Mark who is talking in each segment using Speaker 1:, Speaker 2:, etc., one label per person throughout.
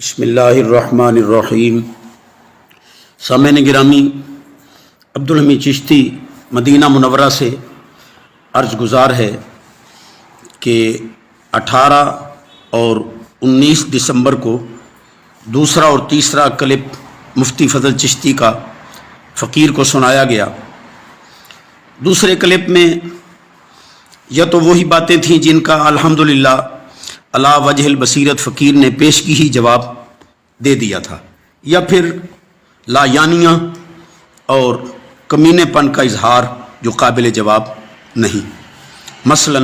Speaker 1: بسم الرحمن الرحیم۔ سامعین گرامی، عبدالحمید چشتی مدینہ منورہ سے عرض گزار ہے کہ 18 اور 19 دسمبر کو دوسرا اور تیسرا کلپ مفتی فضل چشتی کا فقیر کو سنایا گیا۔ دوسرے کلپ میں یا تو وہی باتیں تھیں جن کا الحمدللہ علی وجہ البصیرت فقیر نے پیشگی ہی جواب دے دیا تھا، یا پھر لا یعنیاں اور کمینے پن کا اظہار جو قابل جواب نہیں۔ مثلا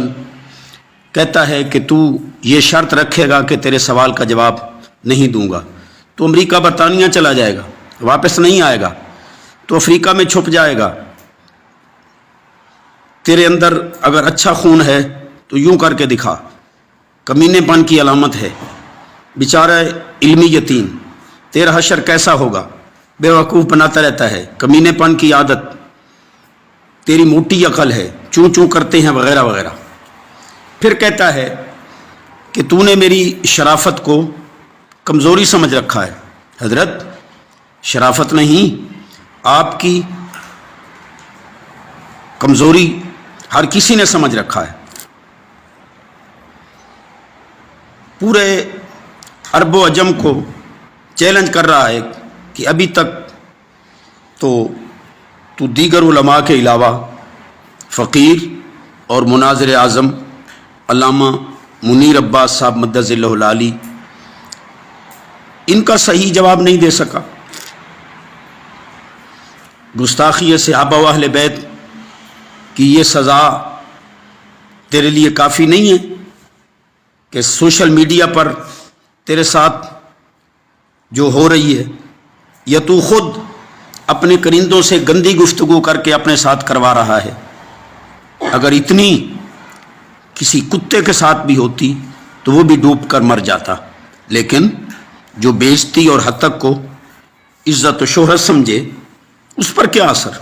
Speaker 1: کہتا ہے کہ تو یہ شرط رکھے گا کہ تیرے سوال کا جواب نہیں دوں گا تو امریکہ برطانیہ چلا جائے گا، واپس نہیں آئے گا، تو افریقہ میں چھپ جائے گا۔ تیرے اندر اگر اچھا خون ہے تو یوں کر کے دکھا، کمینے پن کی علامت ہے، بیچارہ علمی یتیم، تیرا حشر کیسا ہوگا، بے وقوف بناتا رہتا ہے، کمینے پن کی عادت، تیری موٹی عقل ہے، چوں چوں کرتے ہیں وغیرہ وغیرہ۔ پھر کہتا ہے کہ تو نے میری شرافت کو کمزوری سمجھ رکھا ہے۔ حضرت، شرافت نہیں، آپ کی کمزوری ہر کسی نے سمجھ رکھا ہے۔ پورے عرب و عجم کو چیلنج کر رہا ہے کہ ابھی تک تو دیگر علماء کے علاوہ فقیر اور مناظر اعظم علامہ منیر عباس صاحب مدظ اللہ العالی ان کا صحیح جواب نہیں دے سکا۔ گستاخی صحابہ و اہل بیت کی یہ سزا تیرے لیے کافی نہیں ہے کہ سوشل میڈیا پر تیرے ساتھ جو ہو رہی ہے، یا تو خود اپنے کرندوں سے گندی گفتگو کر کے اپنے ساتھ کروا رہا ہے؟ اگر اتنی کسی کتے کے ساتھ بھی ہوتی تو وہ بھی ڈوب کر مر جاتا، لیکن جو بےعزتی اور ہتک کو عزت و شہرت سمجھے اس پر کیا اثر۔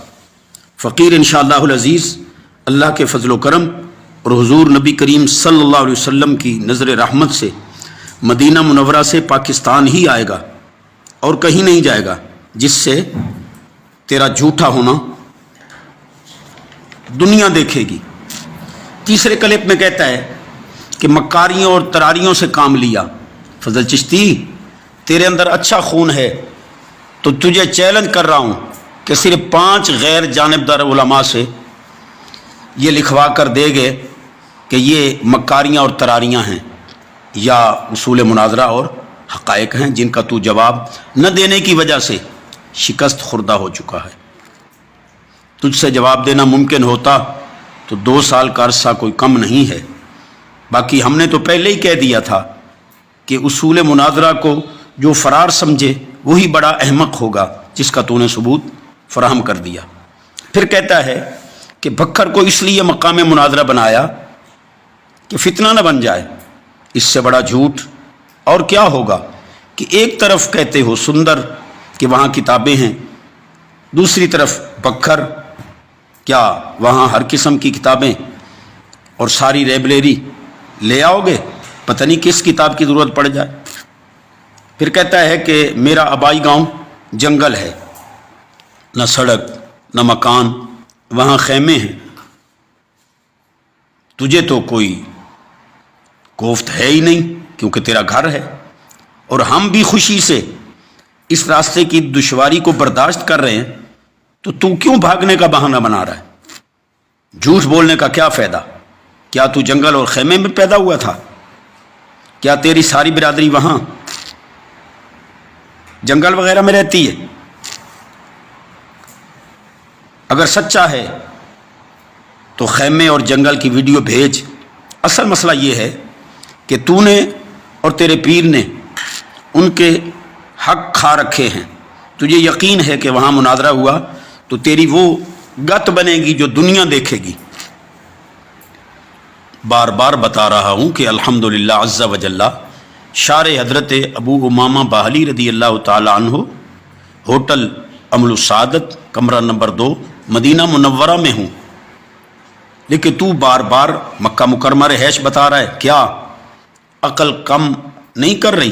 Speaker 1: فقیر انشاءاللہ العزیز اللہ کے فضل و کرم اور حضور نبی کریم صلی اللہ علیہ وسلم کی نظر رحمت سے مدینہ منورہ سے پاکستان ہی آئے گا اور کہیں نہیں جائے گا، جس سے تیرا جھوٹا ہونا دنیا دیکھے گی۔ تیسرے کلپ میں کہتا ہے کہ مکاریوں اور تراریوں سے کام لیا۔ فضل چشتی، تیرے اندر اچھا خون ہے تو تجھے چیلنج کر رہا ہوں کہ صرف 5 غیر جانبدار علماء سے یہ لکھوا کر دے گے کہ یہ مکاریاں اور تراریاں ہیں یا اصول مناظرہ اور حقائق ہیں جن کا تو جواب نہ دینے کی وجہ سے شکست خوردہ ہو چکا ہے۔ تجھ سے جواب دینا ممکن ہوتا تو 2 سال کا عرصہ کوئی کم نہیں ہے۔ باقی ہم نے تو پہلے ہی کہہ دیا تھا کہ اصول مناظرہ کو جو فرار سمجھے وہی بڑا احمق ہوگا، جس کا تو نے ثبوت فراہم کر دیا۔ پھر کہتا ہے کہ بکھر کو اس لیے مقام مناظرہ بنایا کہ فتنہ نہ بن جائے۔ اس سے بڑا جھوٹ اور کیا ہوگا کہ ایک طرف کہتے ہو سندر کہ وہاں کتابیں ہیں، دوسری طرف بکھر، کیا وہاں ہر قسم کی کتابیں اور ساری لائبریری لے آؤ گے؟ پتہ نہیں کس کتاب کی ضرورت پڑ جائے۔ پھر کہتا ہے کہ میرا آبائی گاؤں جنگل ہے، نہ سڑک نہ مکان، وہاں خیمے ہیں، تجھے تو کوئی کوفت ہے ہی نہیں کیونکہ تیرا گھر ہے، اور ہم بھی خوشی سے اس راستے کی دشواری کو برداشت کر رہے ہیں، تو کیوں بھاگنے کا بہانہ بنا رہا ہے؟ جھوٹ بولنے کا کیا فائدہ؟ کیا تو جنگل اور خیمے میں پیدا ہوا تھا؟ کیا تیری ساری برادری وہاں جنگل وغیرہ میں رہتی ہے؟ اگر سچا ہے تو خیمے اور جنگل کی ویڈیو بھیج۔ اصل مسئلہ یہ ہے کہ تو نے اور تیرے پیر نے ان کے حق کھا رکھے ہیں۔ تجھے یقین ہے کہ وہاں مناظرہ ہوا تو تیری وہ گت بنے گی جو دنیا دیکھے گی۔ بار بار بتا رہا ہوں کہ الحمدللہ عز و جل شارع حضرت ابو امامہ باہلی رضی اللہ تعالی عنہ ہوٹل امل السعادت کمرہ نمبر 2 مدینہ منورہ میں ہوں، لیکن تو بار بار مکہ مکرمہ رہائش بتا رہا ہے۔ کیا عقل کم نہیں کر رہی؟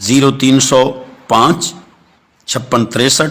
Speaker 1: 0305 56 63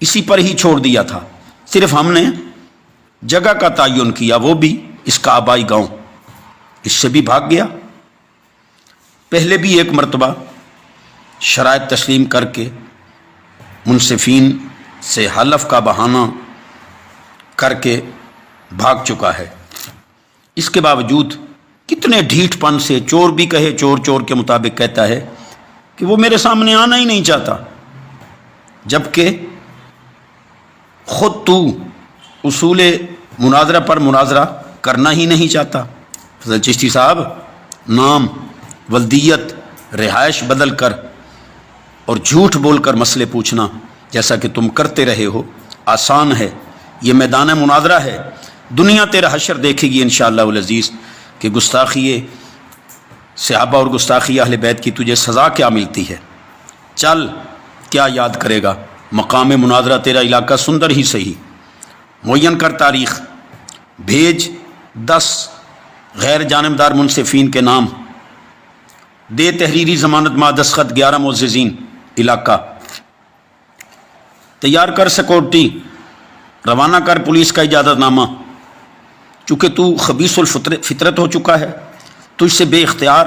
Speaker 1: اسی پر ہی چھوڑ دیا تھا، صرف ہم نے جگہ کا تعین کیا، وہ بھی اس کا آبائی گاؤں، اس سے بھی بھاگ گیا۔ پہلے بھی ایک مرتبہ شرائط تسلیم کر کے منصفین سے حلف کا بہانہ کر کے بھاگ چکا ہے۔ اس کے باوجود کتنے ڈھیٹ پن سے، چور بھی کہے، چور چور کے مطابق کہتا ہے کہ وہ میرے سامنے آنا ہی نہیں چاہتا، جبکہ خود تو اصول مناظرہ پر مناظرہ کرنا ہی نہیں چاہتا۔ فضل چشتی صاحب، نام، ولدیت، رہائش بدل کر اور جھوٹ بول کر مسئلے پوچھنا جیسا کہ تم کرتے رہے ہو آسان ہے۔ یہ میدان مناظرہ ہے، دنیا تیرا حشر دیکھے گی انشاءاللہ العزیز کہ گستاخی صحابہ اور گستاخی اہل بیت کی تجھے سزا کیا ملتی ہے۔ چل، کیا یاد کرے گا، مقام مناظرہ تیرا علاقہ سندر ہی صحیح، معین کر تاریخ، بھیج 10 غیر جانبدار منصفین کے نام، دے تحریری ضمانت مع دستخط 11 معززین، علاقہ تیار کر، سیکورٹی روانہ کر، پولیس کا اجازت نامہ۔ چونکہ تو خبیث الفطرت ہو چکا ہے، تجھ سے بے اختیار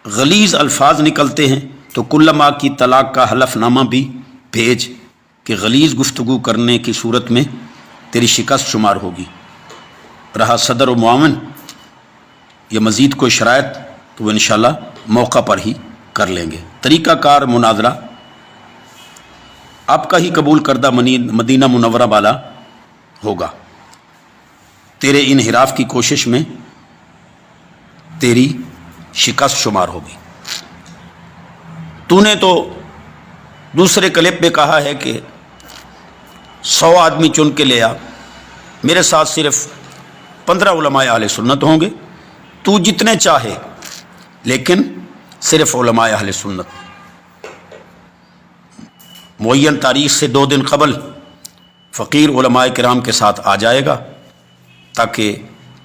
Speaker 1: غلیظ الفاظ نکلتے ہیں، تو کلما کی طلاق کا حلف نامہ بھی بھیج کہ غلیظ گفتگو کرنے کی صورت میں تیری شکست شمار ہوگی۔ رہا صدر و معاون، یہ مزید کوئی شرائط تو وہ انشاءاللہ موقع پر ہی کر لیں گے۔ طریقہ کار مناظرہ آپ کا ہی قبول کردہ مدینہ منورہ والا ہوگا۔ تیرے انحراف کی کوشش میں تیری شکست شمار ہوگی۔ تو نے تو دوسرے کلپ میں کہا ہے کہ 100 آدمی چن کے لے آ، میرے ساتھ صرف 15 علماء اہل سنت ہوں گے، تو جتنے چاہے، لیکن صرف علماء اہل سنت۔ معین تاریخ سے 2 دن قبل فقیر علماء کرام کے ساتھ آ جائے گا، تاکہ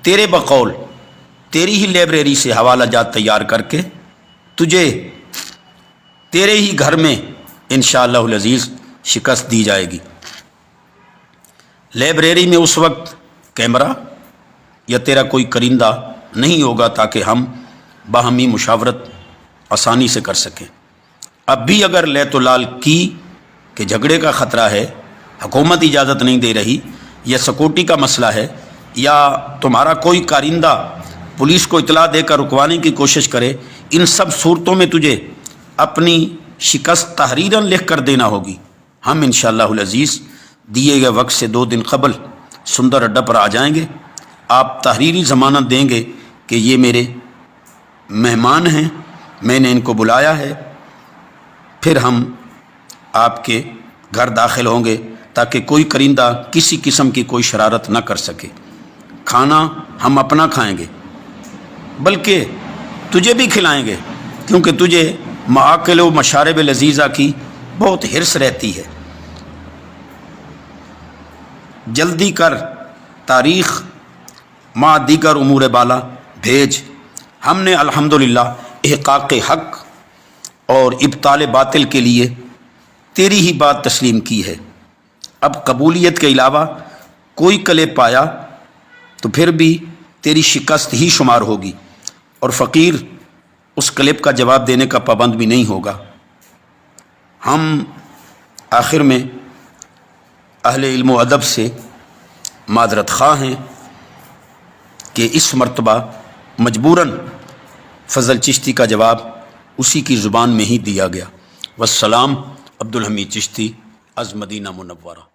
Speaker 1: تیرے بقول تیری ہی لائبریری سے حوالہ جات تیار کر کے تجھے تیرے ہی گھر میں انشاءاللہ العزیز شکست دی جائے گی۔ لائبریری میں اس وقت کیمرہ یا تیرا کوئی کرندہ نہیں ہوگا، تاکہ ہم باہمی مشاورت آسانی سے کر سکیں۔ اب بھی اگر لیت و لال کی کہ جھگڑے کا خطرہ ہے، حکومت اجازت نہیں دے رہی، یا سیکورٹی کا مسئلہ ہے، یا تمہارا کوئی کارندہ پولیس کو اطلاع دے کر رکوانے کی کوشش کرے، ان سب صورتوں میں تجھے اپنی شکست تحریراً لکھ کر دینا ہوگی۔ ہم انشاءاللہ العزیز دیے گئے وقت سے 2 دن قبل سندر اڈہ پر آ جائیں گے۔ آپ تحریری ضمانت دیں گے کہ یہ میرے مہمان ہیں، میں نے ان کو بلایا ہے، پھر ہم آپ کے گھر داخل ہوں گے تاکہ کوئی کرندہ کسی قسم کی کوئی شرارت نہ کر سکے۔ کھانا ہم اپنا کھائیں گے، بلکہ تجھے بھی کھلائیں گے، کیونکہ تجھے معاقل و مشارب لذیذہ کی بہت حرص رہتی ہے۔ جلدی کر، تاریخ مع دیگر امور بالا بھیج۔ ہم نے الحمدللہ احقاق حق اور ابطال باطل کے لیے تیری ہی بات تسلیم کی ہے۔ اب قبولیت کے علاوہ کوئی کلپ پایا تو پھر بھی تیری شکست ہی شمار ہوگی، اور فقیر اس کلپ کا جواب دینے کا پابند بھی نہیں ہوگا۔ ہم آخر میں اہل علم و ادب سے معذرت خواہ ہیں کہ اس مرتبہ مجبوراً فضل چشتی کا جواب اسی کی زبان میں ہی دیا گیا۔ والسلام، عبدالحمید چشتی از مدینہ منورہ۔